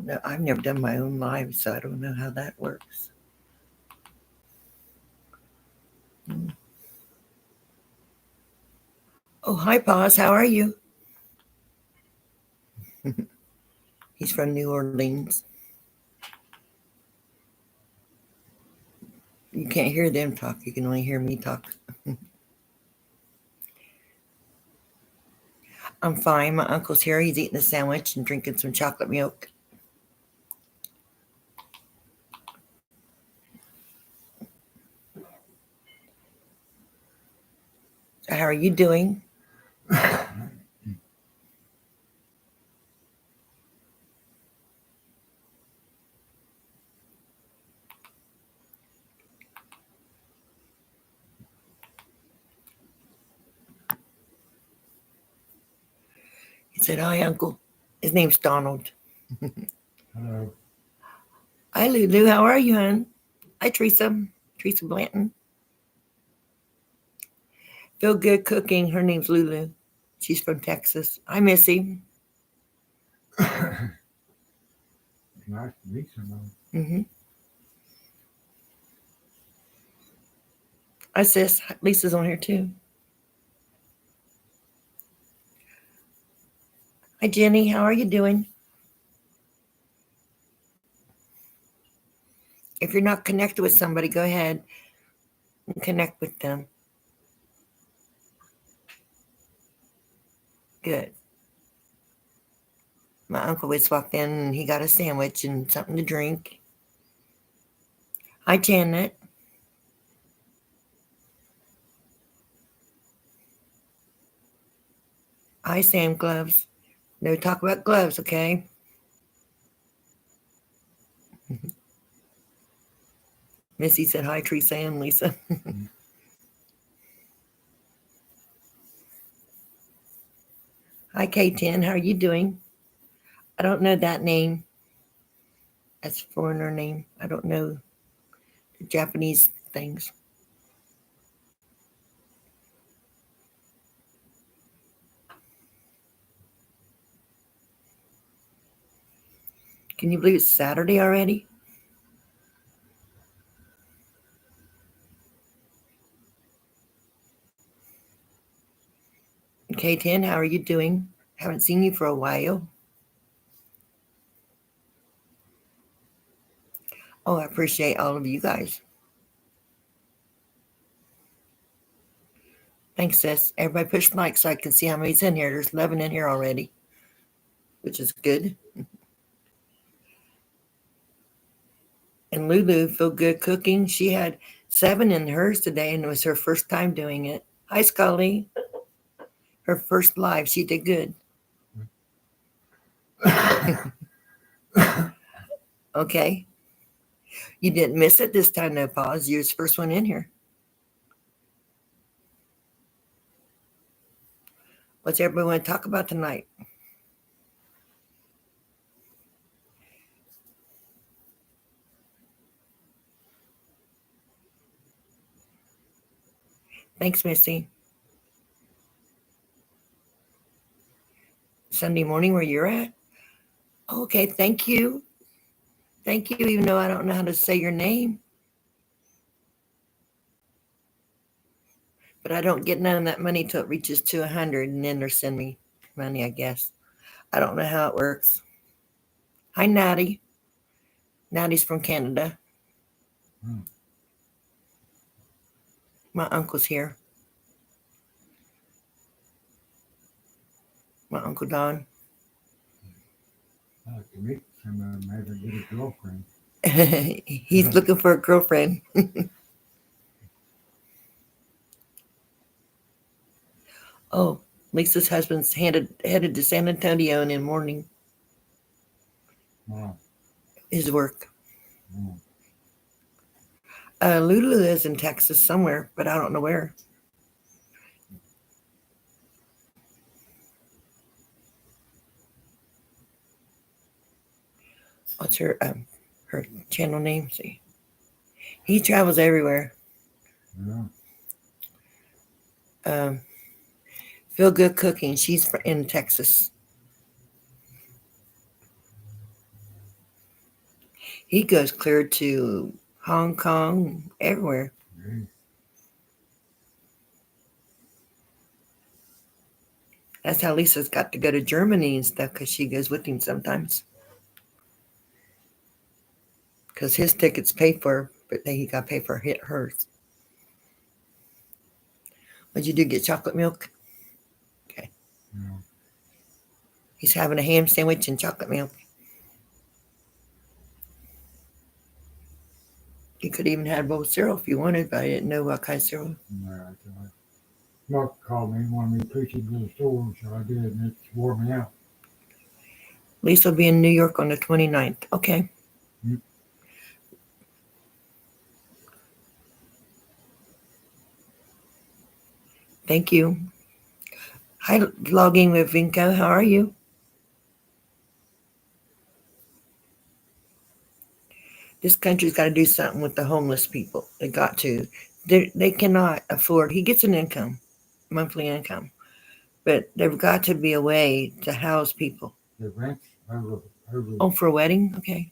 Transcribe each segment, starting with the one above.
know. I've never done my own live, so I don't know how that works. Mm. Oh, hi, Paz. How are you? He's from New Orleans. You can't hear them talk. You can only hear me talk. I'm fine. My uncle's here. He's eating a sandwich and drinking some chocolate milk. So how are you doing? He said, hi, Uncle. His name's Donald. Hello. Hi, Lulu. How are you, hon? Hi, Teresa. Teresa Blanton. Feel good cooking. Her name's Lulu. She's from Texas. Hi, Missy. Nice to meet someone. Mm-hmm. Hi, sis. Lisa's on here, too. Hi, Jenny. How are you doing? If you're not connected with somebody, go ahead and connect with them. Good. My uncle just walked in and he got a sandwich and something to drink. Hi, Janet. Hi, Sam Gloves. No talk about gloves, okay? Missy said hi, Teresa and Lisa. Hi, K10. How are you doing? I don't know that name. That's a foreigner name. I don't know the Japanese things. Can you believe it's Saturday already? K10, how are you doing? Haven't seen you for a while. Oh, I appreciate all of you guys. Thanks, sis. Everybody push mic so I can see how many's in here. There's 11 in here already, which is good. And Lulu, feel good cooking. She had 7 in hers today, and it was her first time doing it. Hi, Scully. Her first live. She did good. Okay. You didn't miss it this time, no pause. You was the first one in here. What's everybody want to talk about tonight? Thanks, Missy. Sunday morning where you're at? Okay, thank you. Thank you, even though I don't know how to say your name. But I don't get none of that money till it reaches to 100, and then they'll send me money, I guess. I don't know how it works. Hi, Natty. Natty's from Canada. My uncle's here. My Uncle Don. I like to meet someone, maybe get a girlfriend. He's looking for a girlfriend. Oh, Lisa's husband's headed to San Antonio in the morning. Wow. His work. Wow. Lulu is in Texas somewhere, but I don't know where. What's her channel name? See, he travels everywhere. Yeah. Feel Good Cooking. She's in Texas. He goes clear to Hong Kong, everywhere. Yeah. That's how Lisa's got to go to Germany and stuff because she goes with him sometimes. Because his tickets paid for, but then he got to pay for hers. What'd you do? Get chocolate milk? Okay. Yeah. He's having a ham sandwich and chocolate milk. You could even have a bowl of cereal if you wanted, but I didn't know what kind of cereal. Yeah, that's right. Mark called me and wanted me to push him to the store, so I did, and it's wore me out. Lisa will be in New York on the 29th. Okay. Mm. Thank you. Hi, logging with Vinco. How are you? This country's got to do something with the homeless people. They got to. They cannot afford. He gets an income, monthly income, but there've got to be a way to house people. The rent's over. Oh, for a wedding? Okay.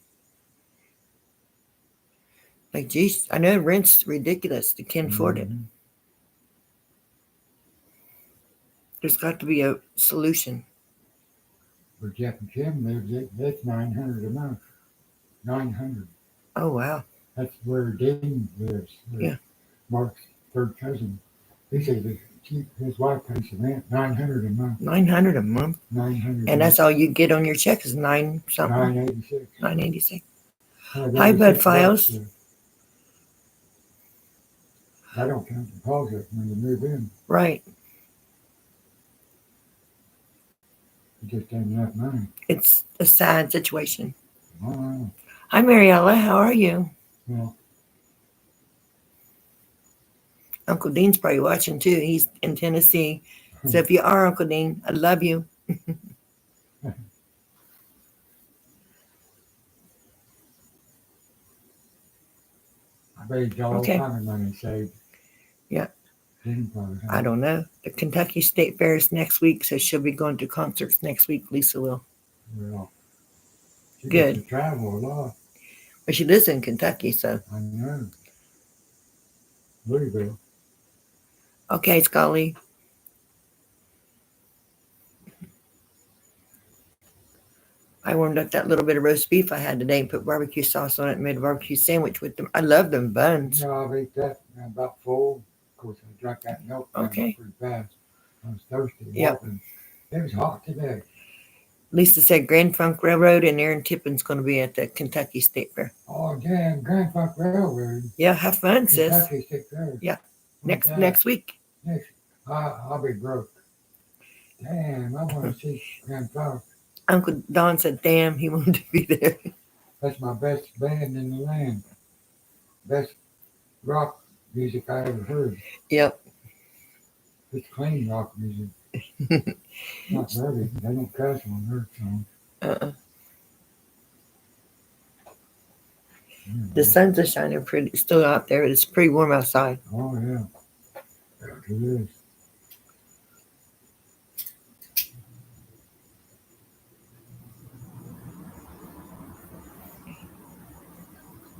Like, geez, I know rent's ridiculous. They can't afford it. Mhm. There's got to be a solution. Where Jeff and Kim lives, that's 900 a month. 900. Oh, wow. That's where Dean lives. Yeah. Mark's third cousin. He said that his wife pays the rent 900 a month. 900 a month. 900. And that's all you get on your check is nine something. 986. 986. Oh, Hi, Bud $86. Files. I don't count the deposit when you move in. Right. It just ain't enough money. It's a sad situation. Oh, Hi, Mariella. How are you? well, Uncle Dean's probably watching too. He's in Tennessee. So if you are Uncle Dean, I love you. I bet he's got all Okay. kind of money saved. Yeah. Dean probably has. I don't know. The Kentucky State Fair is next week, so she'll be going to concerts next week. Lisa will. Well, she Good. gets to travel a lot. But she lives in Kentucky, so. I know. Louisville. Okay, Scully. I warmed up that little bit of roast beef I had today and put barbecue sauce on it and made a barbecue sandwich with them. I love them buns. No, I've ate that. I'm about full. Of course, I drank that milk Okay. pretty fast. I was thirsty. Yep. Walking. It was hot today. Lisa said Grand Funk Railroad and Aaron Tippin's going to be at the Kentucky State Fair. Oh, damn. Grand Funk Railroad. Yeah, have fun, sis. Kentucky State Fair. Yeah. When's that? Next week. I'll be broke. Damn, I want to see Grand Funk. Uncle Don said, damn, he wanted to be there. That's my best band in the land. Best rock music I ever heard. Yep. It's clean rock music. Not dirty. They don't cuss on their song. The sun's are shining pretty, still out there. It's pretty warm outside. Oh, yeah. Yeah, it is.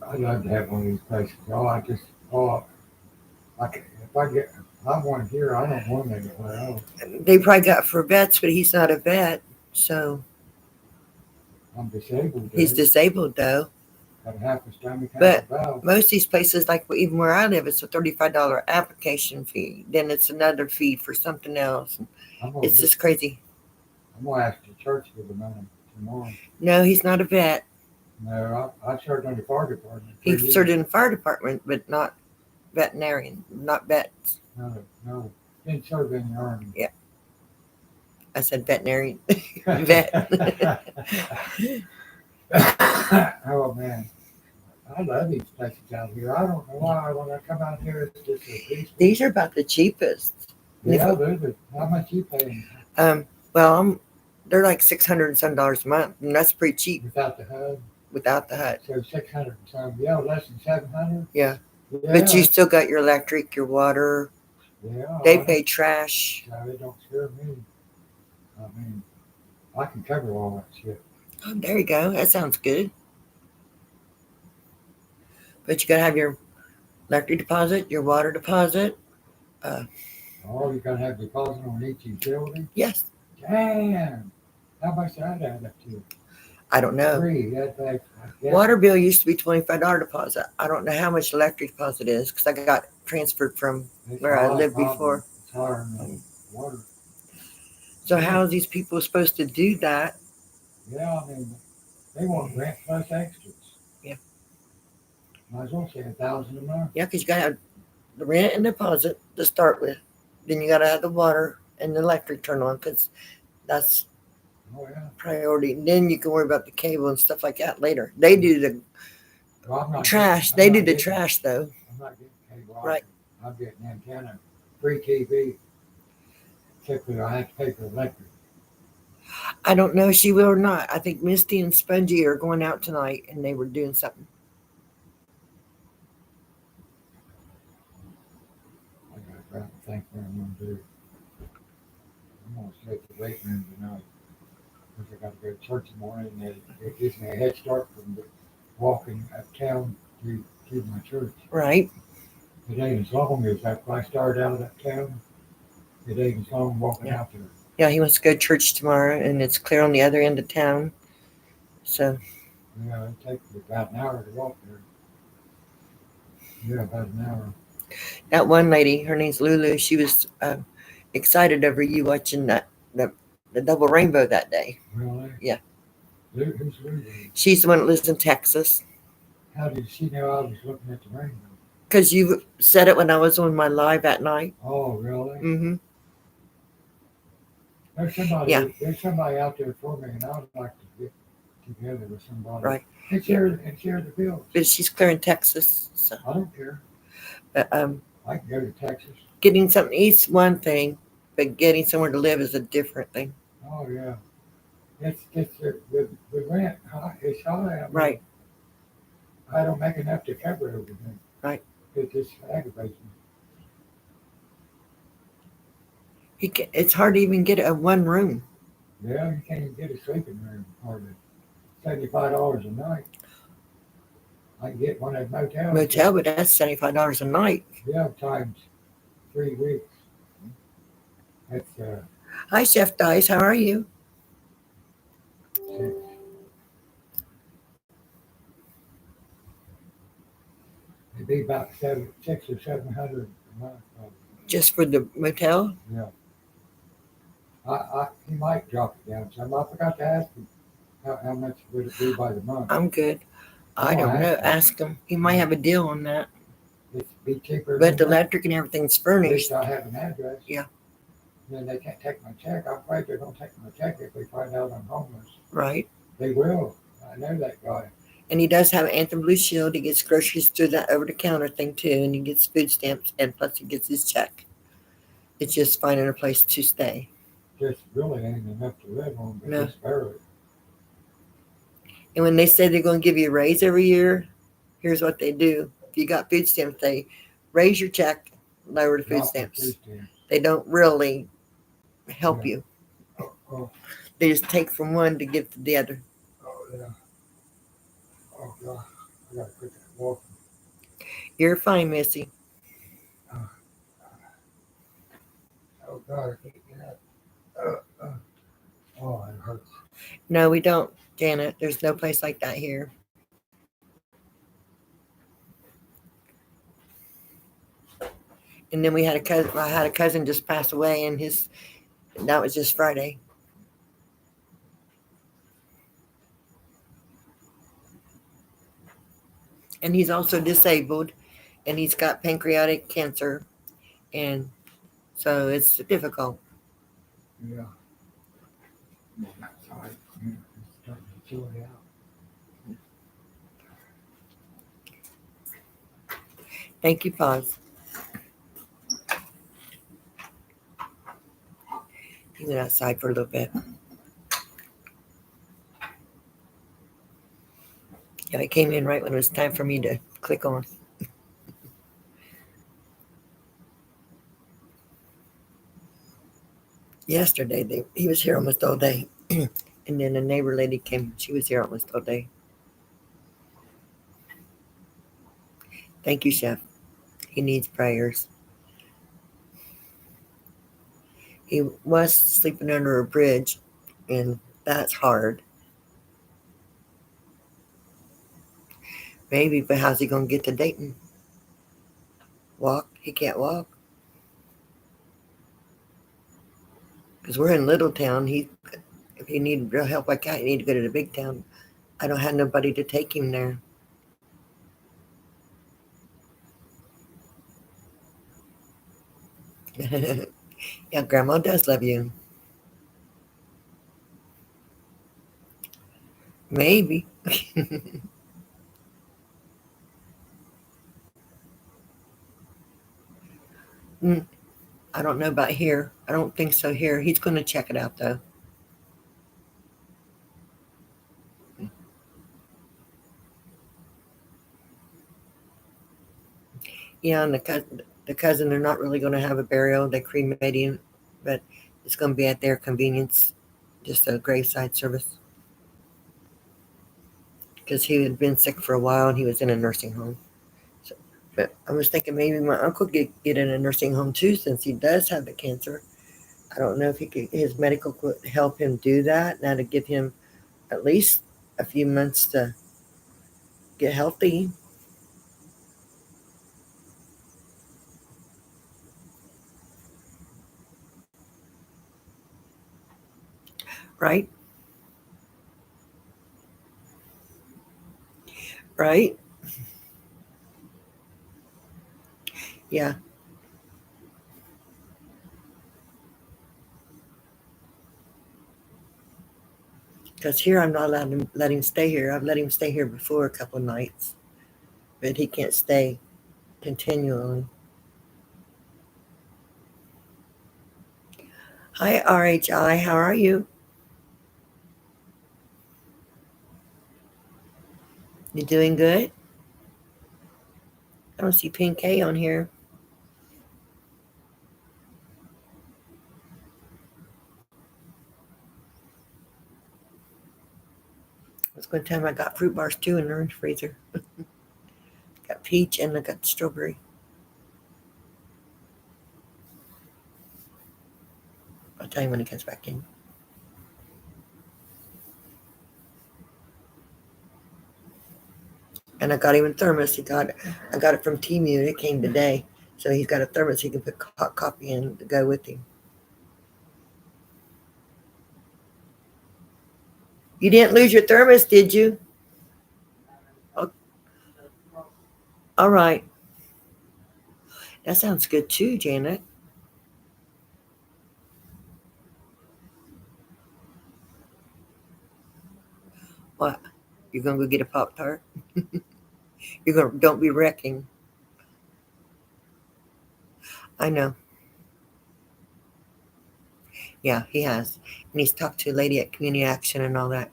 I'd love to have one of these places. I want here, I don't want anywhere else. They probably got for vets, but he's not a vet. So I'm disabled. he's disabled, though. Got half a stomach, half But a valve. most of these places, like even where I live, it's a $35 application fee. Then it's another fee for something else. It's just crazy. I'm going to ask the church for the money tomorrow. No, he's not a vet. No, I served on the fire department. He served in the fire department, but not veterinarian, not vets. No. Didn't serve in the army. Yeah. I said veterinarian. Vet. Oh, man. I love these places out here. I don't know why when I come out here, it's just so peaceful. These are about the cheapest. Yeah, how much you paying? Well, they're like $600 and some a month, and that's pretty cheap Without the HUD? without the HUD. So 600 and some. Yeah, less than 700? Yeah. Yeah. But you still got your electric, your water. Yeah. They pay trash. No, it don't scare me. I mean, I can cover all that shit. Oh, there you go. That sounds good. But you gotta have your electric deposit, your water deposit. Uh, Oh, you gotta have deposit on each utility? yes, Damn! How much did that add up to? I don't know. Three, that's like, I guess, Water bill used to be $25 deposit. I don't know how much electric deposit is because I got transferred from it's where I high, lived probably. before. It's higher than Um, the water. so Yeah, how are these people supposed to do that? yeah, I mean, they want rent plus extras. Yeah, Might as well say 1,000 a month. yeah, because you gotta have the rent and deposit to start with. Then you gotta have the water and the electric turn on because that's Oh, yeah. priority. And then you can worry about the cable and stuff like that later. They do the Well, trash. I'm They do not the getting, trash though. I'm not getting cable Right. option. I'm getting antenna, free TV, except for I have to pay for electric. I don't know if she will or not. I think Misty and Spongy are going out tonight and they were doing something. I got to grab a think what I'm going to do. I'm going to stay at the weight room tonight because I got to go to church in the morning. And it gives me a head start from walking uptown to my church. Right. It ain't as long as that. If I started out of that town, it ain't as long walking Yeah. out there. Yeah, he wants to go to church tomorrow and it's clear on the other end of town. So Yeah, it takes me about an hour to walk there. Yeah, about an hour. that one lady, her name's Lulu, she was excited over you watching the double rainbow that day. Really? Yeah. Who's Lulu? She's the one that lives in Texas. How did she know I was looking at the rainbow? Because you said it when I was on my live at night. Oh, really? Mm-hmm. Yeah. There's somebody out there for me, and I'd like to get together with somebody Right. and share the bills. But she's clear in Texas. So I don't care. but, I can go to Texas. getting something to eat's one thing, but getting somewhere to live is a different thing. Oh yeah, it's the rent is high. I mean, Right. I don't make enough to cover everything. Right. It just aggravates me. It's hard to even get a one room. Yeah, you can't even get a sleeping room hardly. $75 a night. I can get one at motels. Motel, but that's $75 a night. Yeah, times 3 weeks. That's Hi, Chef Dice. How are you? 6. It'd be about 600 or 700 a month. Probably. Just for the motel? Yeah. He might drop it down some. I forgot to ask him how much would it be by the month. I'm good. I Oh, don't know. ask him. Ask him. He might have a deal on that. It'd be cheaper. But the than that. electric and everything's At furnished. least I have an address. Yeah. Then they can't take my check. I'm afraid they're going to take my check if they find out I'm homeless. Right. They will. I know that guy. And he does have Anthem Blue Shield. He gets groceries through that over the counter thing too. And he gets food stamps and plus he gets his check. It's just finding a place to stay. Just really ain't enough to live on, but No. just barely. And when they say they're going to give you a raise every year, here's what they do. If you got food stamps, they raise your check, lower the food Drop the stamps. food stamps. They don't really help Yeah. you. Oh, They just take from one to give to the other. oh yeah. Oh God, I gotta quit that walking. You're fine, Missy. Oh God, I can't get up. Oh, it hurts. No, we don't, Janet. There's no place like that here. And then we had a cousin. I had a cousin just pass away, and that was just Friday. And he's also disabled, and he's got pancreatic cancer, and so it's difficult. Yeah. That's hard. Yeah, it's starting to chill it out. Thank you, Paz. He went outside for a little bit. Yeah, I came in right when it was time for me to click on. Yesterday, he was here almost all day. And then a neighbor lady came. She was here almost all day. Thank you, Chef. He needs prayers. He was sleeping under a bridge, and that's hard. Maybe, but how's he going to get to Dayton? Walk? He can't walk because we're in Little Town. If you need real help like that, you need to go to the big town. I don't have nobody to take him there. Yeah, Grandma does love you. Maybe. Mm, I don't know about here. I don't think so here. He's going to check it out though. Yeah, and the cousin, they're not really going to have a burial. They cremated him, but it's going to be at their convenience, just a graveside service. Because he had been sick for a while and he was in a nursing home. So, but I was thinking maybe my uncle could get in a nursing home too, since he does have the cancer. I don't know if his medical could help him do that. Now to give him at least a few months to get healthy, right? Right? Yeah. Because here I'm not allowed to let him stay here. I've let him stay here before a couple of nights, but he can't stay continually. Hi, RHI. How are you? You doing good? I don't see Pink K on here. I was going to tell him I got fruit bars too in the orange freezer. Got peach and I got strawberry. I'll tell you when he comes back in. And I got him a thermos. I got it from Temu. It came today, so he's got a thermos he can put hot coffee in to go with him. You didn't lose your thermos, did you? Oh, all right. That sounds good too, Janet. What? You're gonna go get a Pop Tart? You're gonna don't be wrecking. I know. Yeah, he has, and he's talked to a lady at Community Action and all that.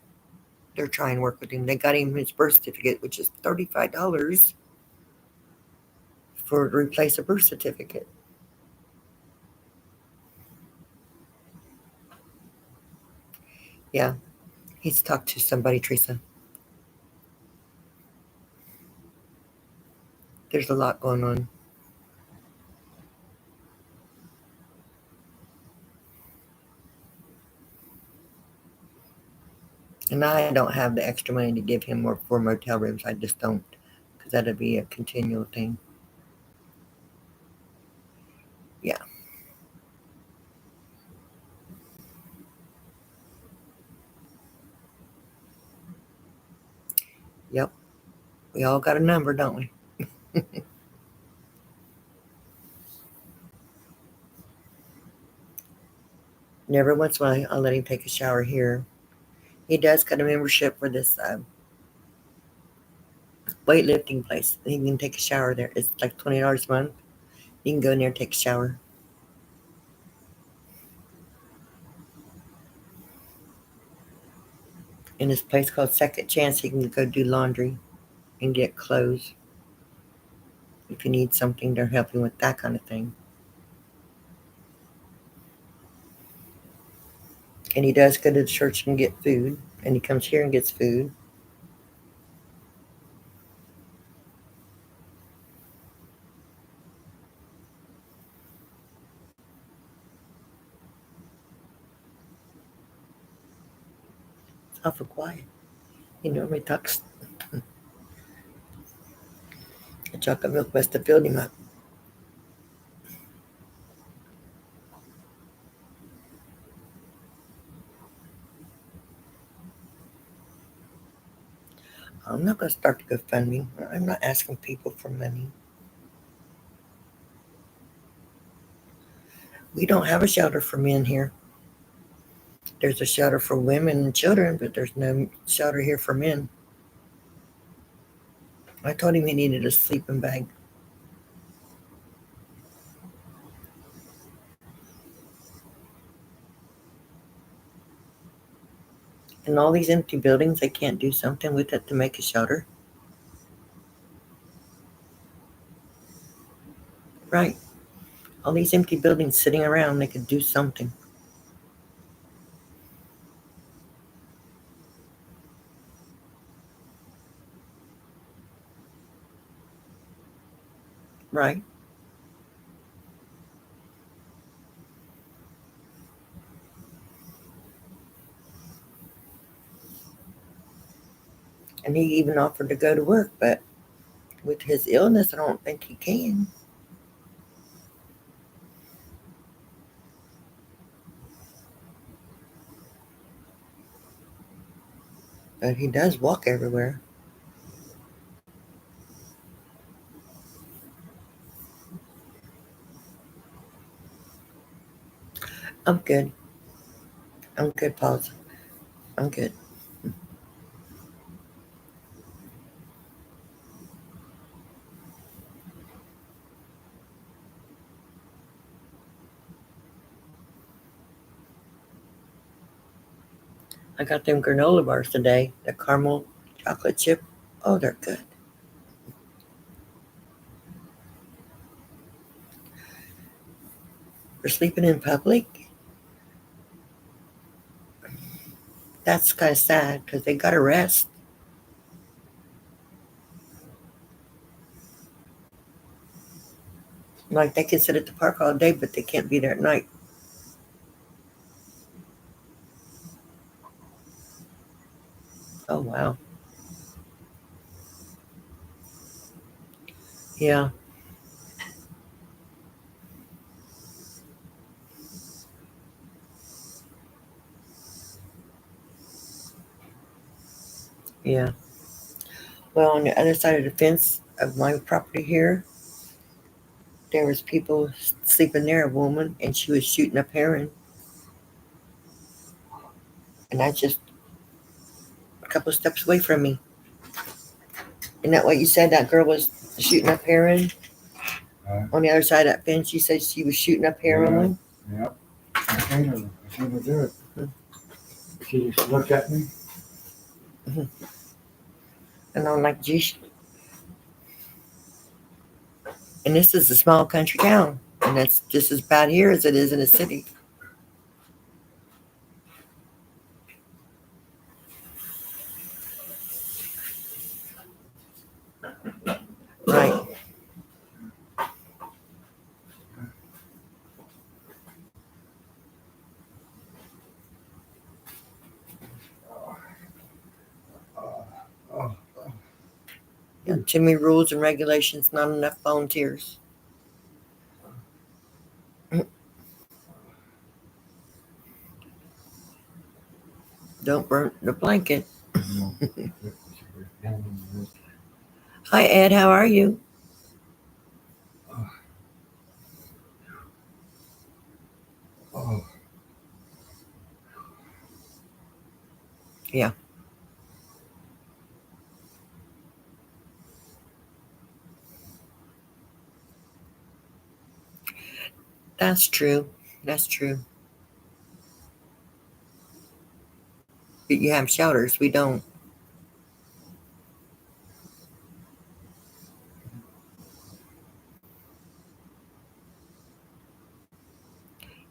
They're trying to work with him. They got him his birth certificate, which is $35 for to replace a birth certificate. Yeah, he's talked to somebody, Teresa. There's a lot going on. And I don't have the extra money to give him more for motel rooms. I just don't, because that'd be a continual thing. Yeah. Yep. We all got a number, don't we? And every once in a while, I'll let him take a shower here. He does got a membership for this weightlifting place. He can take a shower there. It's like $20 a month. You can go in there and take a shower. In this place called Second Chance, he can go do laundry and get clothes if you need something to help you with that kind of thing. And he does go to the church and get food, and he comes here and gets food. awful quiet. He normally talks. The chocolate milk must have filled him up. I'm not going to start to GoFundMe. I'm not asking people for money. We don't have a shelter for men here. There's a shelter for women and children, but there's no shelter here for men. I told him he needed a sleeping bag. And all these empty buildings, they can't do something with it to make a shelter. Right. All these empty buildings sitting around, they could do something. Right. And he even offered to go to work, but with his illness, I don't think he can. But he does walk everywhere. I'm good. I'm good, Paul. I'm good. I got them granola bars today, the caramel chocolate chip. Oh, they're good. For sleeping in public, that's kind of sad because they got to rest. Like they can sit at the park all day, but they can't be there at night. Oh, wow. Yeah, yeah. Well, on the other side of the fence of my property here, there was people sleeping there, a woman, and she was shooting up heron. And I just a couple of steps away from me. Isn't that what you said? That girl was shooting up heron on the other side of that fence. You said she was shooting up heroin. Yeah, yep. I seen her do it. She just looked at me. And I'm like, geez. And this is a small country town, and that's just as bad here as it is in a city. Right. Oh, Yeah, too many rules and regulations, not enough volunteers. Don't burn the blanket. no. Hi, Ed. How are you? Oh, Yeah, that's true. That's true. But you have shelters. We don't.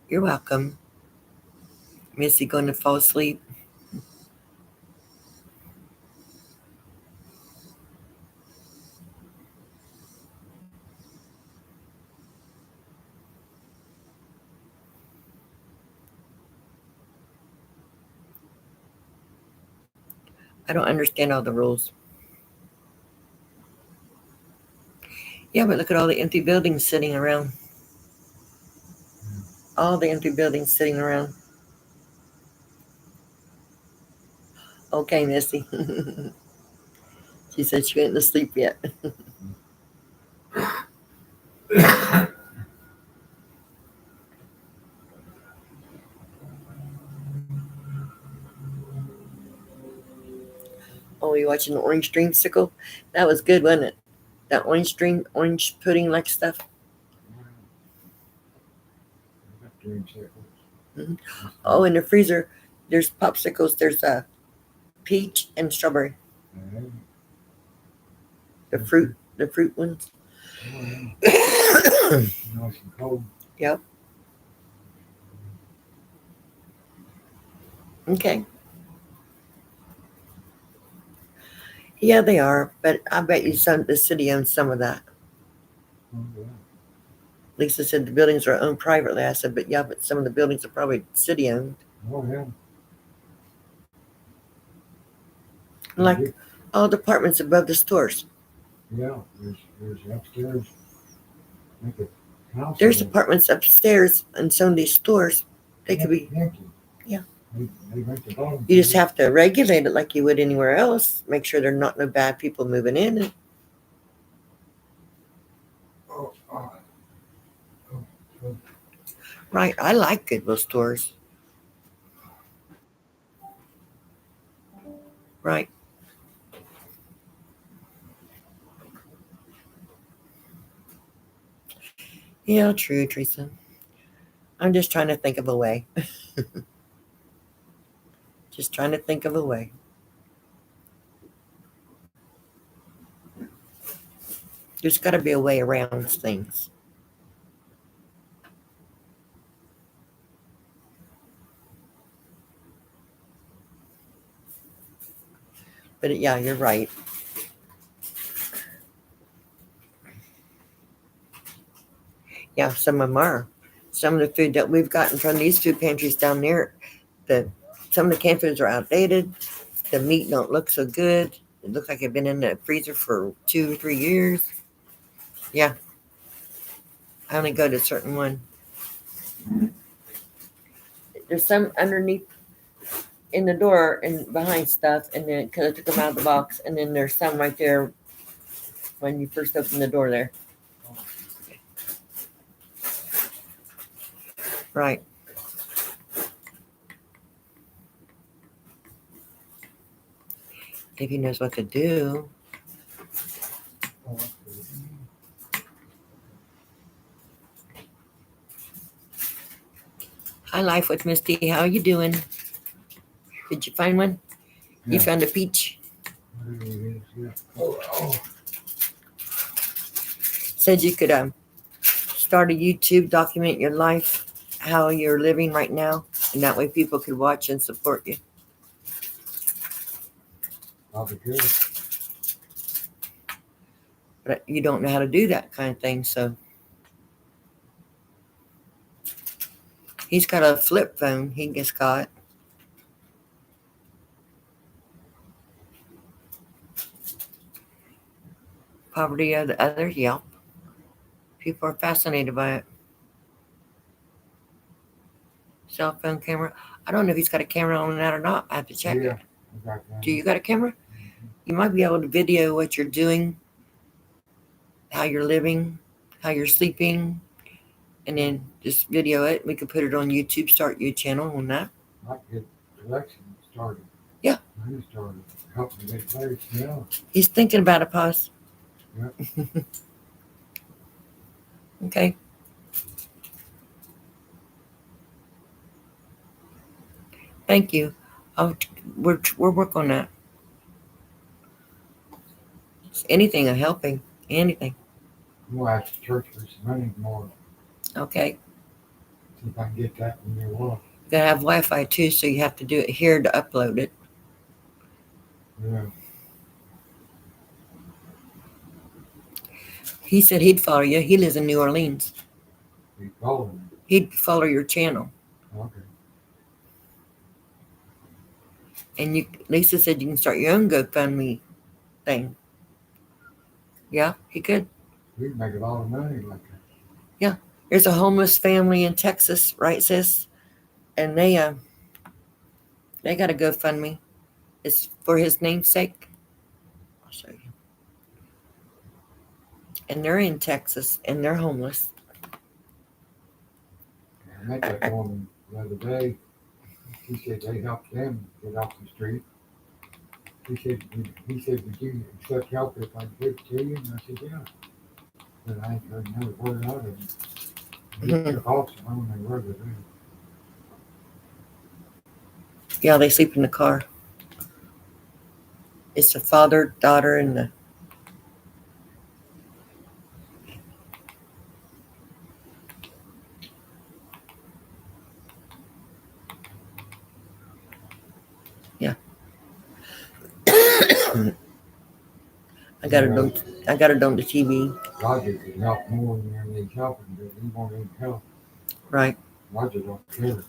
You're welcome. Missy going to fall asleep. I don't understand all the rules. Yeah, but look at all the empty buildings sitting around. All the empty buildings sitting around. Okay, Missy. She said she ain't asleep yet. Oh, you watching the orange dreamsicle? That was good, wasn't it? That orange pudding like stuff. Hmm. Oh, in the freezer, there's popsicles. There's peach and strawberry. The fruit ones. Nice and cold. Yep. Okay. Yeah, they are, but I bet you the city owns some of that. Oh, yeah. Lisa said the buildings are owned privately. I said, but yeah, but some of the buildings are probably city owned. Oh, yeah. Like all the apartments above the stores. Yeah, there's upstairs. Like a house. There's apartments upstairs in some of these stores. They could be. Empty. Yeah. They rent the bottom. You just have to regulate it like you would anywhere else. Make sure there are not no bad people moving in. Right. I like Goodwill stores. Right. Yeah, true, Teresa. I'm just trying to think of a way. Just trying to think of a way. There's got to be a way around things. But yeah, you're right. Yeah, some of them are. Some of the food that we've gotten from these food pantries down there, the some of the canned foods are outdated. The meat don't look so good. It looks like it's been in the freezer for 2 or 3 years. Yeah, I only go to a certain one. There's some underneath in the door and behind stuff, and then because I took them out of the box, and then there's some right there when you first open the door there. Right. If he knows what to do. Hi, Life with Misty. How are you doing? Did you find one? Yeah. You found a peach? Said you could start a YouTube, document your life, how you're living right now, and that way people could watch and support you. I'll be good. But you don't know how to do that kind of thing, so. He's got a flip phone he just got. Poverty of the others, yeah. People are fascinated by it. Cell phone camera. I don't know if he's got a camera on that or not. I have to check it. Do you got a camera? Mm-hmm. You might be able to video what you're doing, how you're living, how you're sleeping, and then just video it. We could put it on YouTube, start your channel on that. Might get collection started. Yeah. He started helping me place, yeah. He's thinking about it, Paz. Yeah. Okay. Thank you. We're working on that. Anything of helping. Anything. We'll ask the church for some money more. Okay. See if I can get that when you want. You gotta have Wi-Fi too, so you have to do it here to upload it. Yeah. He said he'd follow you. He lives in New Orleans. He'd follow me. He'd follow your channel. Okay. And Lisa said you can start your own GoFundMe thing. Yeah, he could. We can make a lot of money like that. Yeah, there's a homeless family in Texas, right, sis? And they got a GoFundMe. It's for his namesake. I'll show you. And they're in Texas, and they're homeless. I met that woman the other day. She said they helped them get off the street. He said, would you accept help if I give it to you? And I said, yeah. But I ain't heard another word out of him. He Mhm. took off some when they were there. Yeah, they sleep in the car. It's the father, daughter, and the. Yeah, I You got it know, on. I got it on the TV. Roger could help more than there needs helping, but he won't even help. Right. Roger don't care.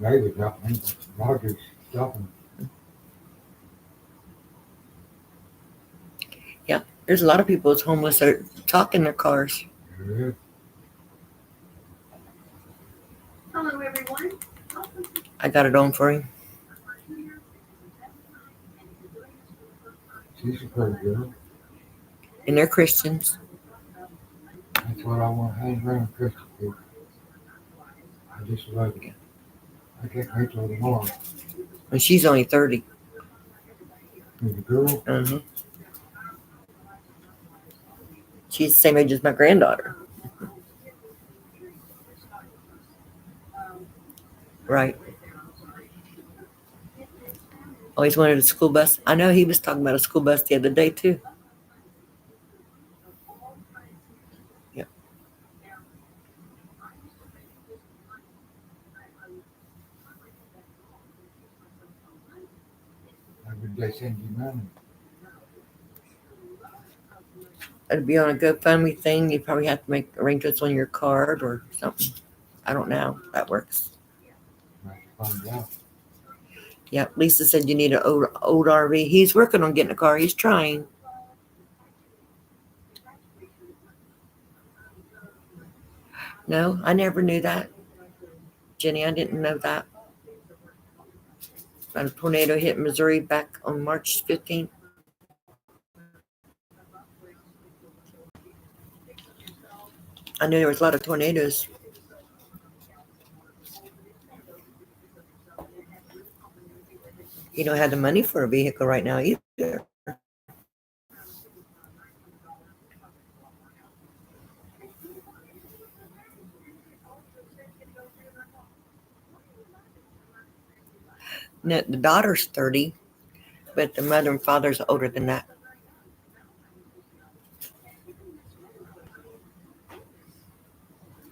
David helped me, but Roger's stopping. Yeah, there's a lot of people that's homeless that are talk in their cars. Yeah. I got it on for him. She's a pretty girl. And they're Christians. That's what I want to hang around Christian people. I just love it. I can't wait till tomorrow. And she's only 30. With the girl, Uh-huh. She's the same age as my granddaughter. Right. Always wanted a school bus. I know he was talking about a school bus the other day too. Yeah. would they send you money? It'd be on a GoFundMe thing. You probably have to make arrangements on your card or something. I don't know how that works. I have to find out. Yeah, Lisa said you need an old RV. He's working on getting a car. He's trying. No, I never knew that. Jenny, I didn't know that. A tornado hit Missouri back on March 15th. I knew there was a lot of tornadoes. He don't have the money for a vehicle right now either. No, the daughter's 30, but the mother and father's older than that.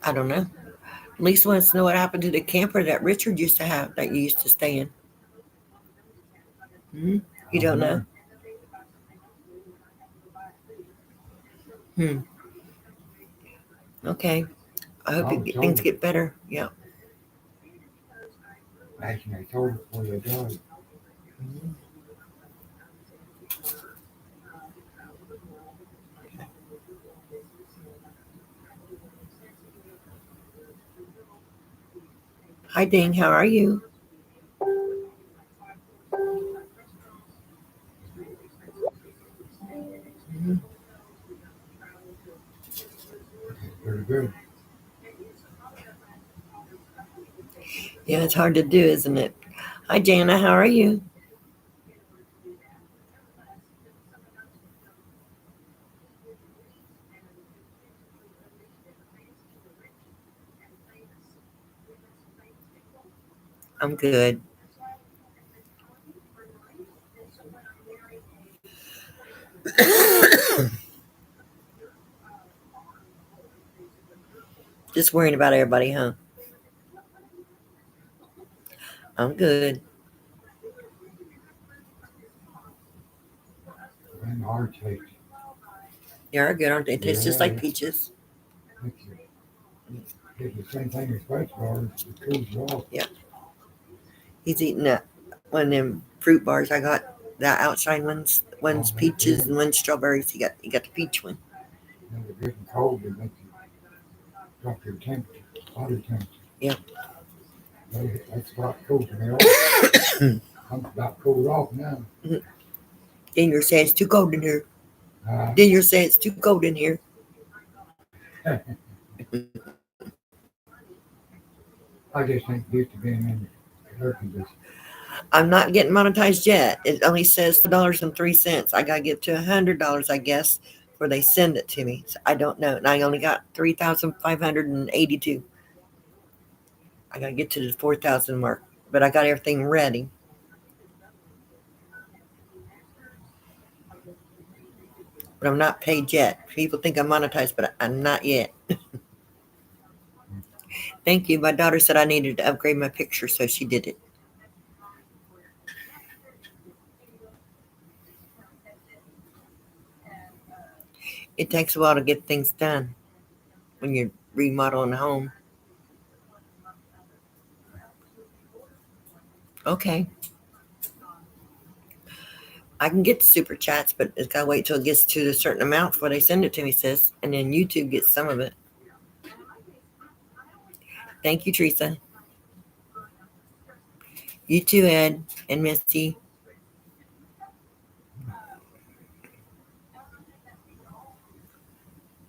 I don't know. Lisa wants to know what happened to the camper that Richard used to have that you used to stay in. Hmm? You don't know? Hmm. Okay. I hope I was things told. get better. Yeah. Actually, I told her before they died. Hi, Ding. How are you? Mhm. Pretty good. Yeah, it's hard to do, isn't it? Hi, Jana. How are you? I'm good. Just worrying about everybody, huh? I'm good. And hard taste. You are good, aren't they? It tastes just Yeah, like peaches. it's the same thing as spice bars. It cools you off. Yeah. He's eating one of them fruit bars. I got the outside ones. One's Oh, they're peaches good. and one's strawberries. He got the peach one. You know, they're getting cold. They make you drop your temperature, body temperature. Yeah. That's about cold to me off. I'm about cooled off now. Then you're saying it's too cold in here. Uh, Then you're saying it's too cold in here. I just ain't used to being in air conditioning. I'm not getting monetized yet. It only says $12.03. I gotta get to $100, I guess, before they send it to me. So I don't know, and I only got 3,582. I gotta get to the 4,000 mark, but I got everything ready. But I'm not paid yet. People think I'm monetized, but I'm not yet. Thank you. My daughter said I needed to upgrade my picture, so she did it. It takes a while to get things done when you're remodeling a home. Okay. I can get the super chats, but it's gotta wait till it gets to a certain amount before they send it to me, sis. And then YouTube gets some of it. Thank you, Teresa. You too, Ed and Misty.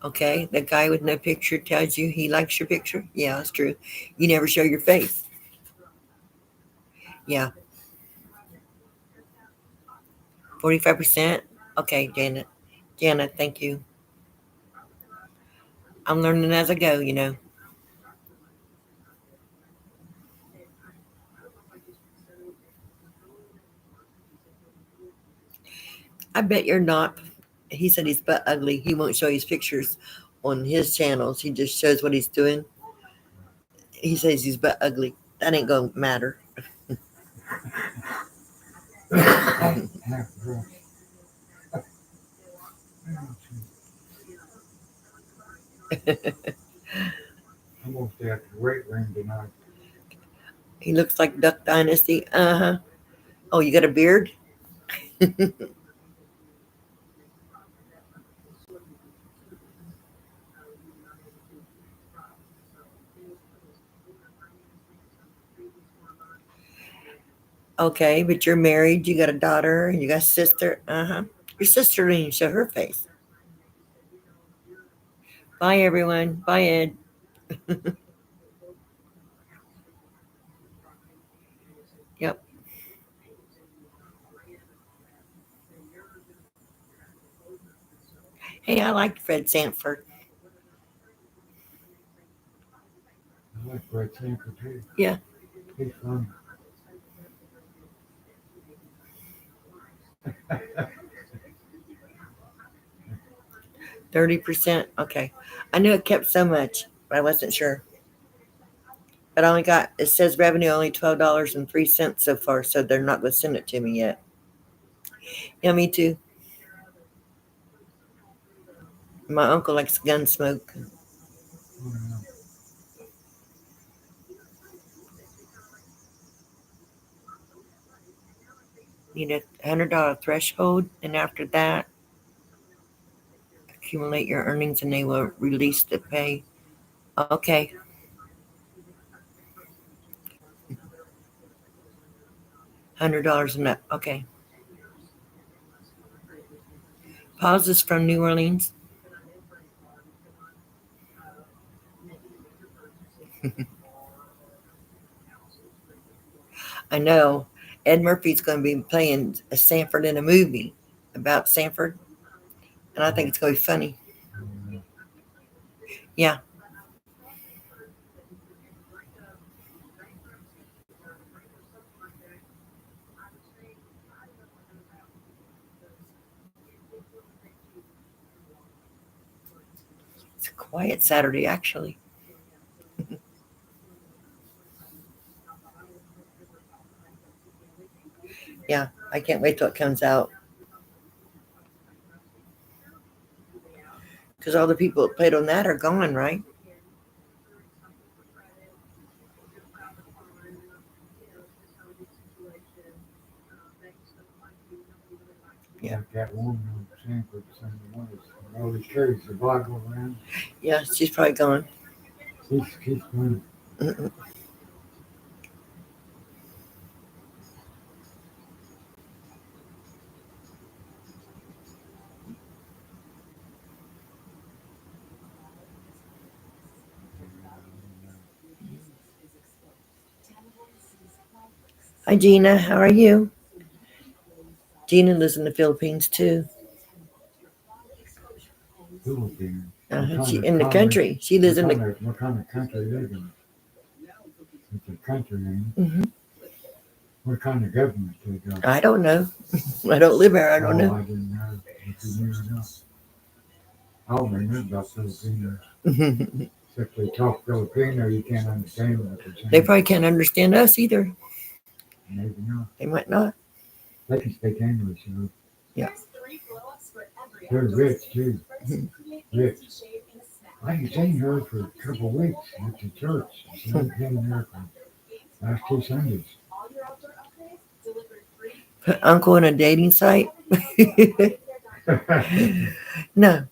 Okay, the guy with no picture tells you he likes your picture. Yeah, that's true. You never show your face. Yeah, 45%. Okay, Janet. Janet, thank you. I'm learning as I go. I bet you're not. He said he's butt ugly. He won't show his pictures on his channels. He just shows what he's doing. He says he's butt ugly. That ain't gonna matter. Half drunk. I'm gonna stay at the weight room tonight. He looks like Duck Dynasty. Uh huh. Oh, you got a beard? Okay, but you're married. You got a daughter. You got a sister. Uh huh. Your sister didn't even show her face. Bye, everyone. Bye, Ed. Yep. Hey, I like Fred Sanford. I like Brett Sanford too. Yeah, He's funny. 30%. Okay. I knew it kept so much, but I wasn't sure. But I only got, it says revenue only $12.03 so far, so they're not going to send it to me yet. Yeah, me too. My uncle likes gun smoke. Oh, Need a $100 threshold, and after that, accumulate your earnings and they will release the pay. Okay. $100 and up. Okay. Pauses from New Orleans. I know Ed Murphy's going to be playing a Sanford in a movie about Sanford, and I think oh, it's going to be funny. oh, Yeah, it's a quiet Saturday, actually. Yeah, I can't wait till it comes out because all the people that played on that are gone, right? Yeah. Like that woman on Sanford Sunday morning always carries the Bible around. Yeah, she's probably gone. She's funny. Mm-mm. Hi, Gina. How are you? Gina lives in the Philippines too. Philippines. She in the country. She lives in the. What kind of country they in? It's a country name. Hmm. What kind of government they got? I don't know. I don't live there. I don't Oh, know. I didn't know. If you knew enough. I don't remember about Filipinos. If they talk Filipino, you can't understand what they're They saying. probably can't understand us either. Maybe not. They might not. They can speak English, you know. Yeah. They're rich too. Mhm. Rich. I ain't seen her for a couple of weeks at the church. She ain't been there for last 2 Sundays. Put uncle in a dating site. No.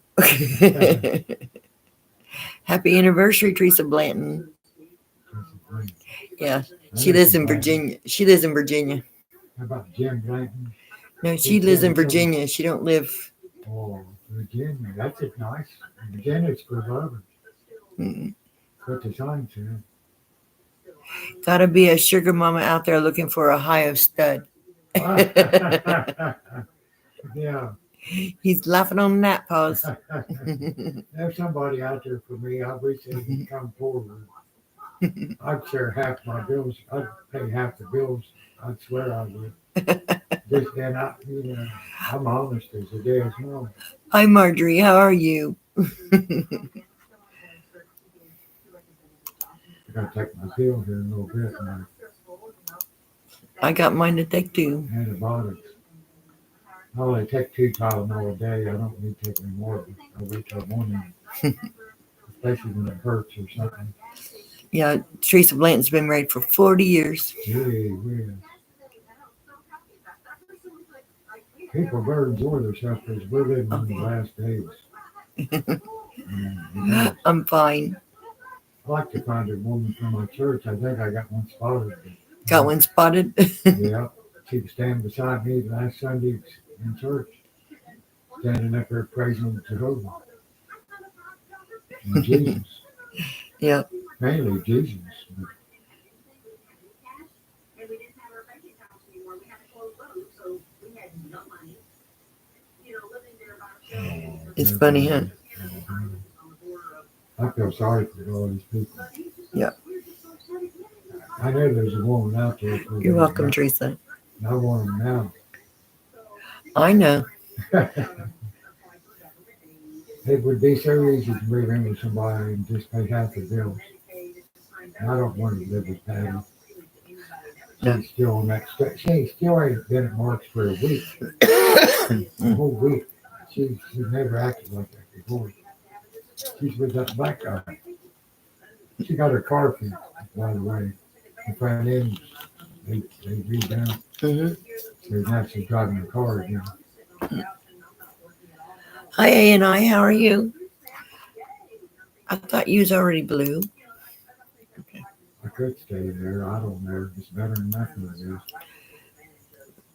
Happy anniversary, Teresa Blanton. Yeah, she lives in Virginia. She lives in Virginia. How about Jim Blanton? No, she lives in Virginia. She don't live. Oh, Virginia. That's it nice. Virginia's for lovers. Mm. What the sign said. Gotta be a sugar mama out there looking for a Ohio stud. Yeah. He's laughing on that pause. There's somebody out there for me. I wish they would come forward. I'd share half my bills. I'd pay half the bills. I'd swear I would. Just then, I'm honest as a day is long. Hi, Marjorie. How are you? I gotta take my pill here in a little bit. I got mine to take too. Antibiotics. I only take 2 Tylenol a day. I don't need to take any more. I wait till morning, especially when it hurts or something. Yeah, Teresa Blanton's been married for 40 years. Gee whiz. People better enjoy themselves because we're living in the last days. I'm fine. I like to find a woman from my church. I think I got one spotted. Got one spotted. Yeah. She was standing beside me last Sunday in church, standing up there praising Jehovah and Jesus. Yeah. Mainly Jesus. It's funny, huh? I feel sorry for all these people. Yeah. I know there's a woman out there. You're welcome, Teresa. I want them now. I know. It would be so easy to move in with somebody and just pay half the bills. And I don't want to live with Patty. No. She's still on that. She still ain't been at Mark's for a week. A whole week. She's never acted like that before. She's with that black guy. She got her car fixed, by the way. The front end, they redone. Mm-hmm. So now she's driving her car again. Hi, A&I. How are you? I thought you was already blue. Okay. I could stay there. I don't know. It's better than nothing, I guess.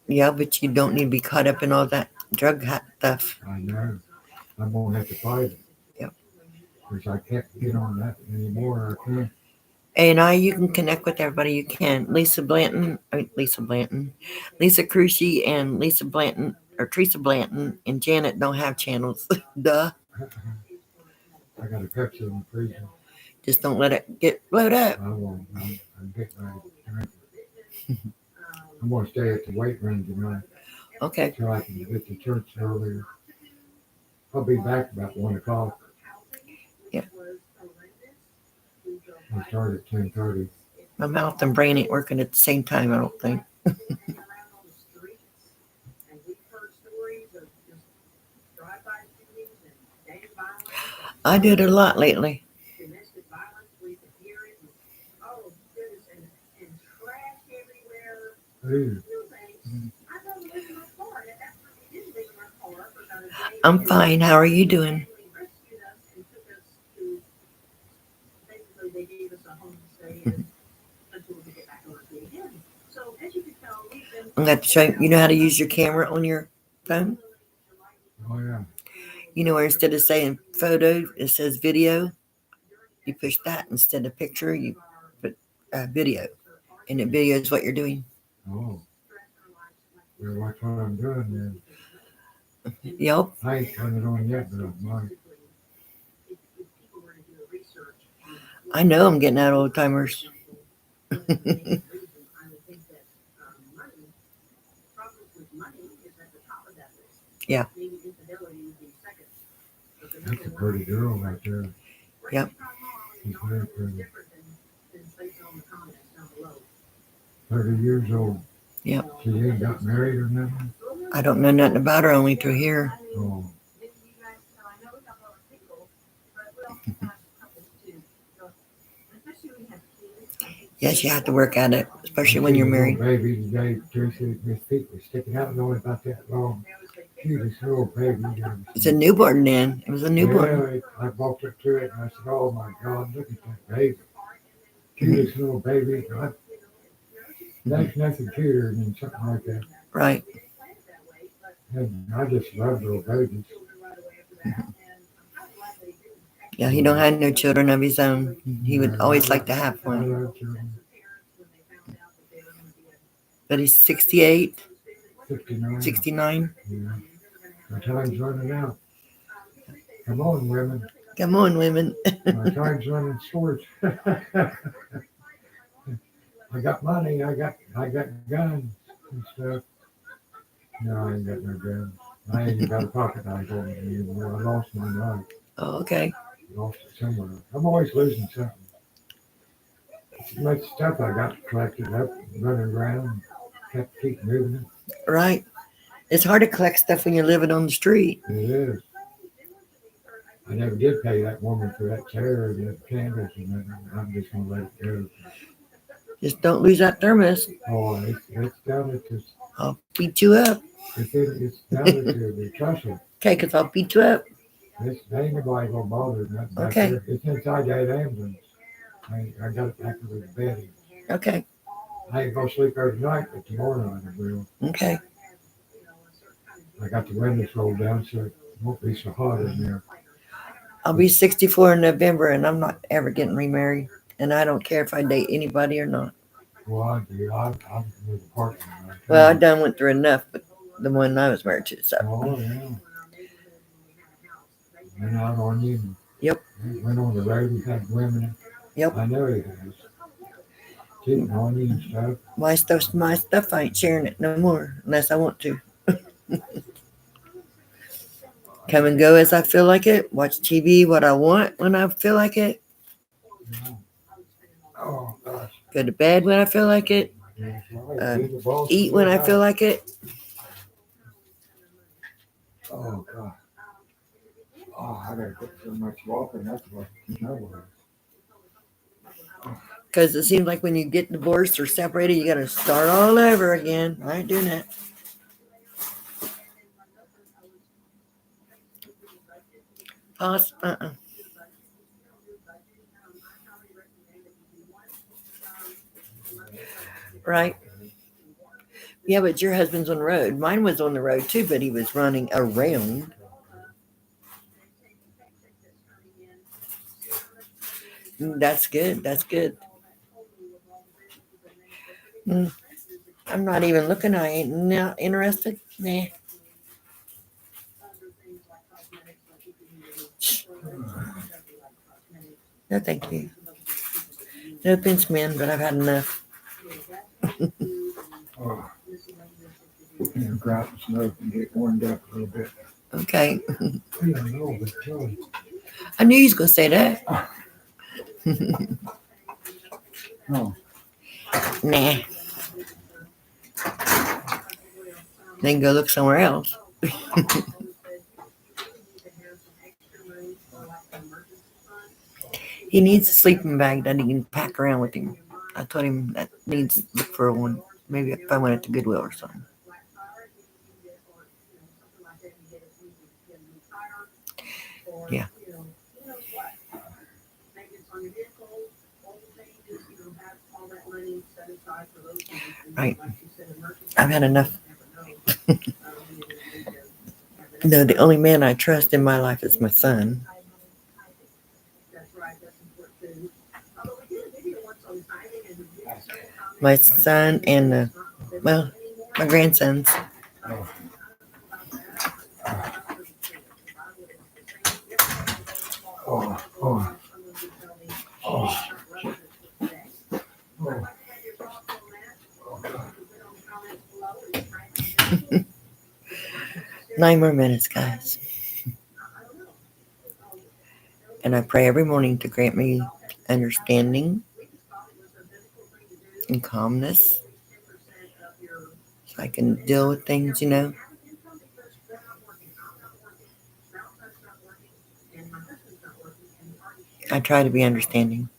Yeah, but you don't need to be caught up in all that drug stuff. I know. I'm going to have to fight it. Yep. Because I can't get on that anymore. I can't. A&I, you can connect with everybody you can. Lisa Blanton, Lisa Cruchy and Lisa Blanton, or Teresa Blanton and Janet don't have channels. Duh. I got a Pepsi in the freezer. Just don't let it get blowed up. I won't. I'm getting ready to drink it. I'm going to stay at the weight room tonight. Okay. So I can get to church earlier. I'll be back about 1 o'clock. Yeah. I start at 10:30. My mouth and brain ain't working at the same time, I don't think. I did a lot lately. Ooh. I'm fine. How are you doing? I'm going to show you. You know how to use your camera on your phone? Oh yeah. You know where instead of saying photo, it says video? You push that instead of picture, you put video. And it videos what you're doing. Oh, well, that's what I'm doing then. Yep. I ain't turned it on yet, but I might. I know I'm getting out old timers. Yeah. That's a pretty girl right there. Yep. She's very pretty. 30 years old. Yep. She ain't got married or nothing. I don't know nothing about her only through here. Oh, Yes, you have to work at it, I especially when seen you're a little married. baby today. Teresa, his feet were sticking out, only about that long. Cutest little baby you ever It's a seen. newborn then. It was a newborn. Yeah, I walked up to it and I said, "Oh my God, look at that baby! Mhm. Cutest little baby. Mhm. That's nothing cuter than something like that." Right. And I just love little babies. Yeah, he don't have no children of his own. He would Yeah, always like to have I one. love children. But he's 68, 69. 69. Yeah. My time's running out. Come on, women. Come on, women. My time's running short. I got money. I got guns and stuff. No, I ain't got no guns. I ain't even got a pocket knife on me anymore. I lost my knife. Oh, okay. Lost it somewhere. I'm always losing something. So much stuff I got collected up, running around, have to keep moving Right. It's hard to collect stuff when you're living on the street. it. It is. I never did pay that woman for that chair and the candles and that. I'm just gonna let it go. Just don't lose that thermos. Oh, it's down at this. I'll beat you up. It's down at the trestle. Okay, because I'll beat you up. This ain't nobody gonna bother nothing back Okay. there. It's inside that ambulance. I got it back under the bed. Okay. I ain't gonna sleep every night, but tomorrow night I will. Okay. I got the windows rolled down so it won't be so hot in there. I'll be 64 in November, and I'm not ever getting remarried. And I don't care if I date anybody or not. Well, I do. I'm with a partner. Well, I done went through enough with the one I was married to. So. Oh yeah. Went out on you. Yep. Went on the road and had women. Yep. I know he has. Cheating on you and stuff. My stuff. I ain't sharing it no more unless I want to. Come and go as I feel like it. Watch TV what I want when I feel like it. Yeah. Oh gosh. Go to bed when I feel like it. That's right. Be the boss of Eat your when I house. feel like it. Oh god. Oh, I gotta get so much walking. That's what trouble is. Because it seems like when you get divorced or separated, you got to start all over again. I ain't doing that. Pause. Right. Yeah, but your husband's on the road. Mine was on the road too, but he was running around. That's good. That's good. Mm, I'm not even looking. I ain't not interested. Nah. No, thank you. No offense, men, but I've had enough. Oh, go out and smoke and get warmed up a little bit. Okay. Yeah, no, but I knew you was gonna say that. oh, Nah. Then go look somewhere else. He needs a sleeping bag that he can pack around with him. I told him that needs to look for one. Maybe if I went to Goodwill or something. Right. I've had enough. No, the only man I trust in my life is my son. My son and well, my grandsons. Oh, oh, oh, oh, oh, 9 more minutes, guys. And I pray every morning to grant me understanding and calmness so I can deal with things. I try to be understanding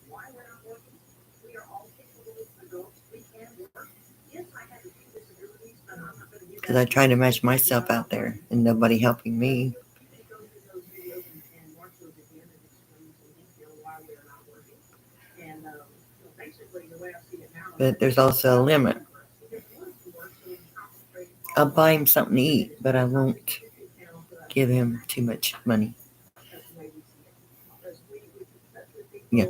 because I try to match myself out there and nobody helping me. But there's also a limit. I'll buy him something to eat, but I won't give him too much money. Yeah.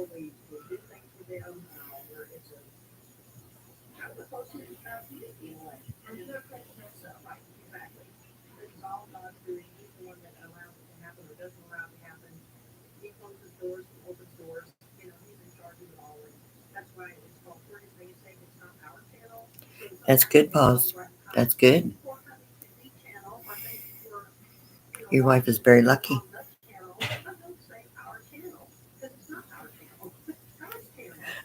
That's good, pause. That's good. Your wife is very lucky.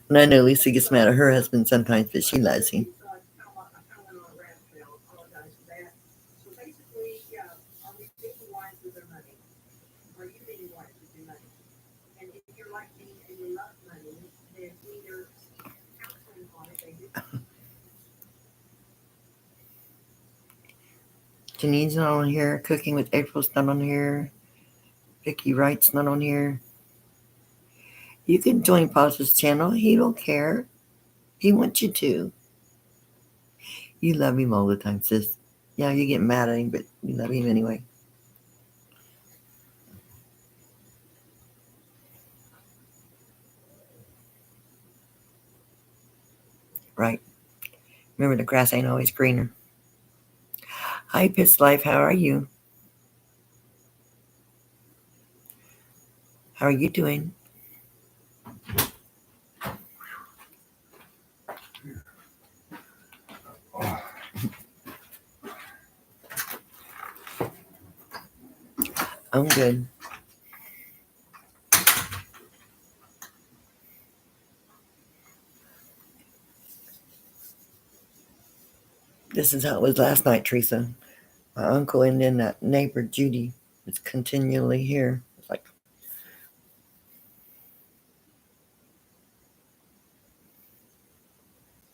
And I know Lisa gets mad at her husband sometimes, but she loves him. Janine's not on here. Cooking with April's not on here. Vicky Wright's not on here. You can join Pause's channel. He don't care. He wants you to. You love him all the time, sis. Yeah, you get mad at him, but you love him anyway. Right. Remember, the grass ain't always greener. Hi, Pitts Life. How are you? How are you doing? oh. I'm good. This is how it was last night, Teresa. My uncle and then that neighbor, Judy, was continually here. It's like,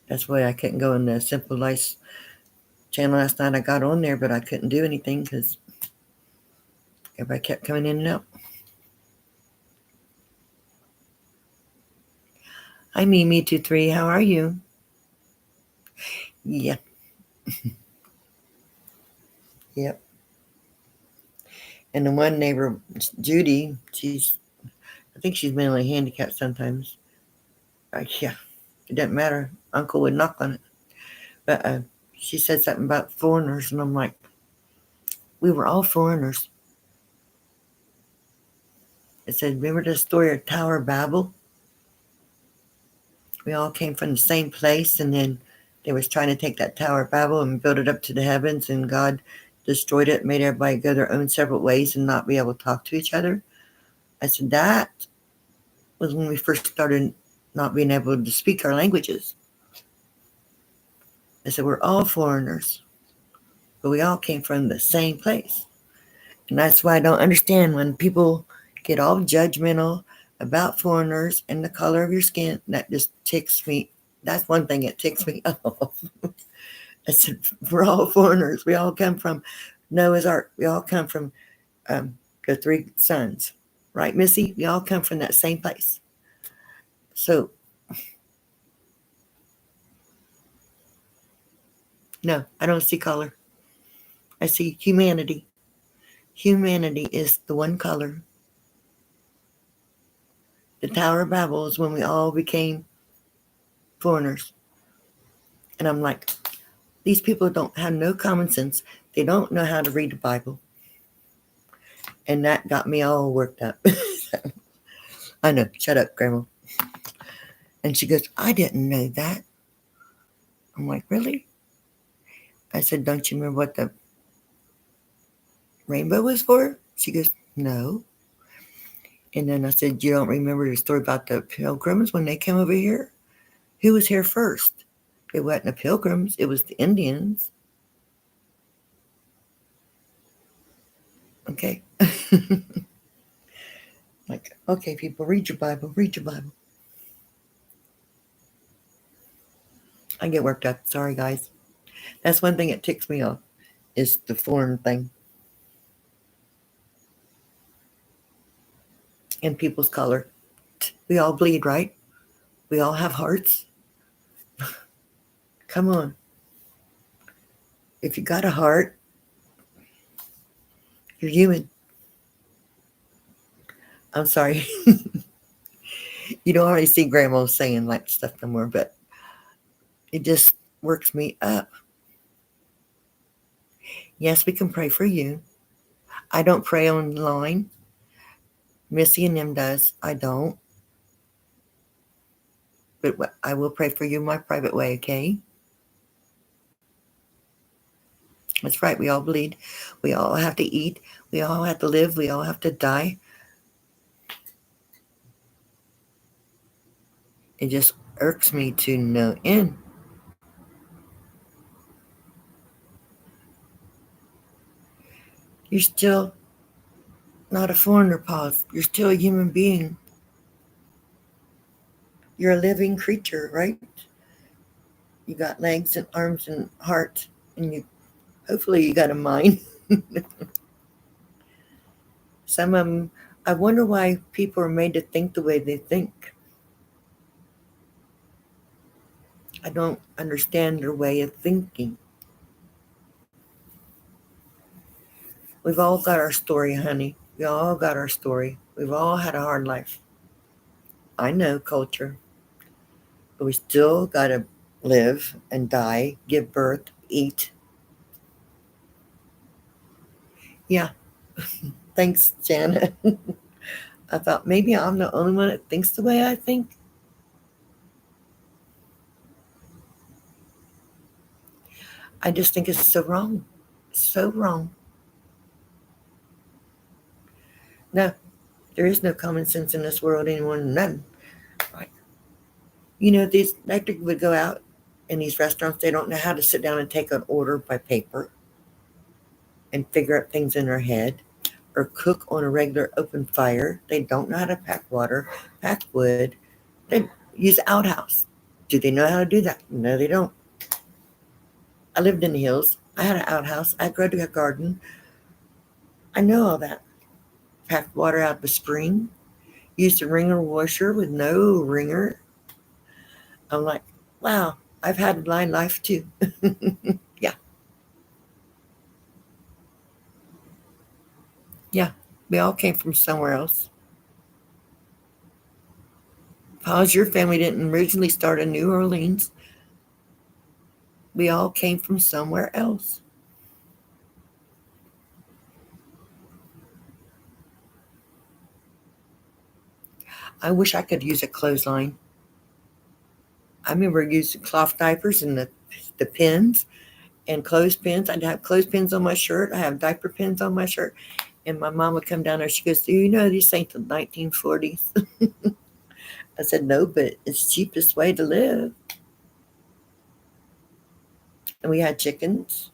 that's why I couldn't go in the Simple Life channel last night. I got on there, but I couldn't do anything because everybody kept coming in and out. Hi, Mimi23. How are you? Yeah. Yep. And the one neighbor, Judy, I think she's mentally handicapped sometimes. Yeah, it doesn't matter. Uncle would knock on it. But she said something about foreigners, and I'm like, we were all foreigners. It said, remember the story of Tower of Babel? We all came from the same place, and then they was trying to take that Tower of Babel and build it up to the heavens, and God destroyed it, made everybody go their own separate ways and not be able to talk to each other. I said, that was when we first started not being able to speak our languages. I said, we're all foreigners, but we all came from the same place. And that's why I don't understand when people get all judgmental about foreigners and the color of your skin. That just ticks me. That's one thing that ticks me off. I said, we're all foreigners. We all come from Noah's Ark. We all come from the three sons. Right, Missy? We all come from that same place. So No, I don't see color. I see humanity. Humanity is the one color. The Tower of Babel is when we all became foreigners. And I'm like, these people don't have no common sense. They don't know how to read the Bible. And that got me all worked up. I know, shut up, Grandma. And she goes, I didn't know that. I'm like, really? I said, don't you remember what the rainbow was for? She goes, no. And then I said, you don't remember the story about the pilgrims when they came over here? Who was here first? It wasn't the pilgrims, it was the Indians. Okay. Like, okay, people, read your Bible, read your Bible. I get worked up. Sorry, guys. That's one thing that ticks me off is the foreign thing and people's color. We all bleed, right? We all have hearts. Come on. If you got a heart, you're human. I'm sorry. You don't already see grandma saying like stuff no more, but it just works me up. Yes, we can pray for you. I don't pray online. Missy and them does. I don't. But I will pray for you my private way, okay? That's right. We all bleed. We all have to eat. We all have to live. We all have to die. It just irks me to no end. You're still not a foreigner, Paz. You're still a human being. You're a living creature, right? You got legs and arms and heart, and you hopefully you got a mind. Some of them, I wonder why people are made to think the way they think. I don't understand their way of thinking. We've all got our story, honey. We all got our story. We've all had a hard life. I know culture, but we still got to live and die, give birth, eat. Yeah, thanks, Janet. I thought maybe I'm the only one that thinks the way I think. I just think it's so wrong. So wrong. No, there is no common sense in this world anymore. None. Right. You know, these electric would go out in these restaurants. They don't know how to sit down and take an order by paper and figure out things in their head or cook on a regular open fire. They don't know how to pack water, pack wood. They use outhouse. Do they know how to do that? No, they don't. I lived in the hills. I had an outhouse. I grew a garden. I know all that. Packed water out of the spring. Used a wringer washer with no wringer. I'm like, wow, I've had a line life too. Yeah, yeah. We all came from somewhere else. Pause, your family didn't originally start in New Orleans. We all came from somewhere else. I wish I could use a clothesline. I remember using cloth diapers and the pins and clothespins. I'd have clothespins on my shirt. I have diaper pins on my shirt. And my mom would come down there. She goes, do you know these ain't the 1940s? I said, no, but it's the cheapest way to live. And we had chickens.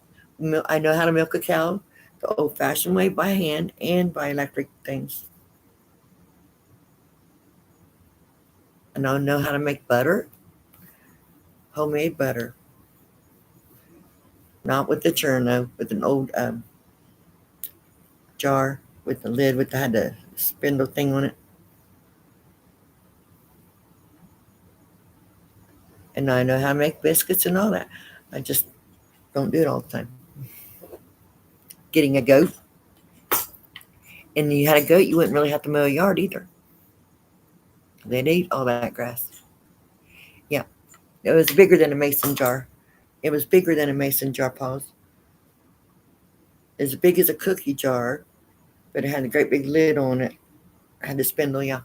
I know how to milk a cow the old fashioned way by hand and by electric things. And I know how to make butter, homemade butter. Not with the churn though, with an old jar with the lid with had the spindle thing on it. And I know how to make biscuits and all that. I just Don't do it all the time. Getting a goat, and you had a goat, you wouldn't really have to mow a yard either. They'd eat all that grass. Yeah, it was bigger than a mason jar. It was bigger than a mason jar, Paws. As big as a cookie jar, but it had a great big lid on it. I had a spindle, yeah.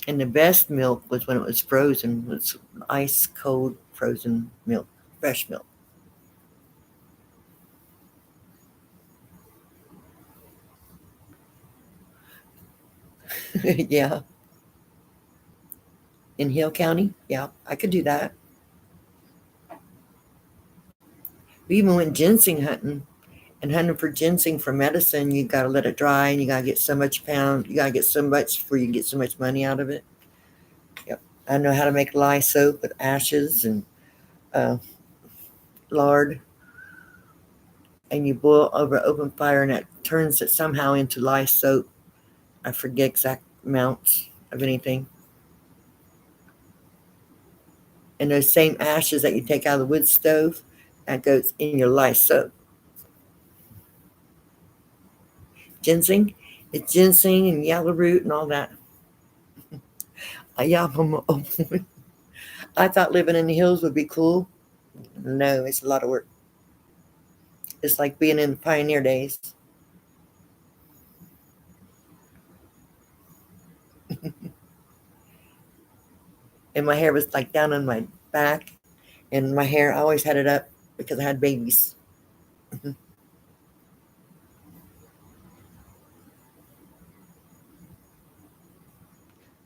And the best milk was when it was frozen, was ice cold frozen milk, fresh milk. Yeah, in Hill County, yeah, I could do that. We even went ginseng hunting and hunting for ginseng for medicine. You got to let it dry, and you got to get so much pound. You got to get so much before you get so much money out of it. Yep, I know how to make lye soap with ashes and uh, lard, and you boil over open fire, and it turns it somehow into lye soap. I forget exact amounts of anything. And those same ashes that you take out of the wood stove, that goes in your lye soap. Ginseng, it's ginseng and yellow root and all that. Yeah, I thought living in the hills would be cool. No, it's a lot of work. It's like being in the pioneer days. And my hair was like down on my back, and my hair I always had it up because I had babies.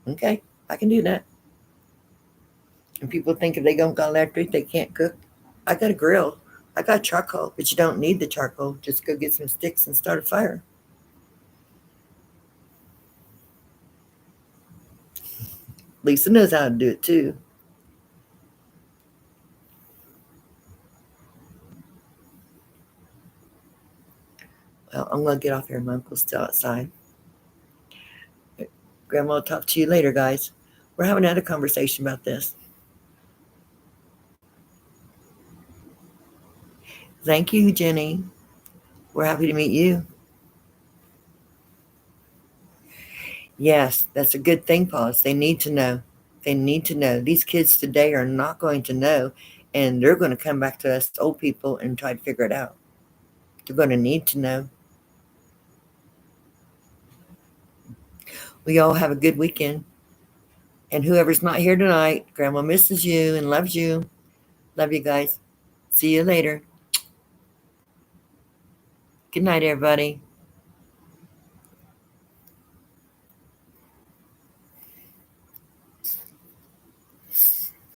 Okay, I can do that. And people think if they don't got electric, they can't cook. I got a grill. I got charcoal, but you don't need the charcoal. Just go get some sticks and start a fire. Lisa knows how to do it too. Well, I'm gonna get off here. My uncle's still outside. Grandma will talk to you later, guys. We're having another conversation about this. Thank you, Jenny. We're happy to meet you. Yes, that's a good thing, Paws. They need to know. They need to know. These kids today are not going to know, and they're going to come back to us old people and try to figure it out. They're going to need to know. We all have a good weekend. And whoever's not here tonight, Grandma misses you and loves you. Love you guys. See you later. Good night, everybody.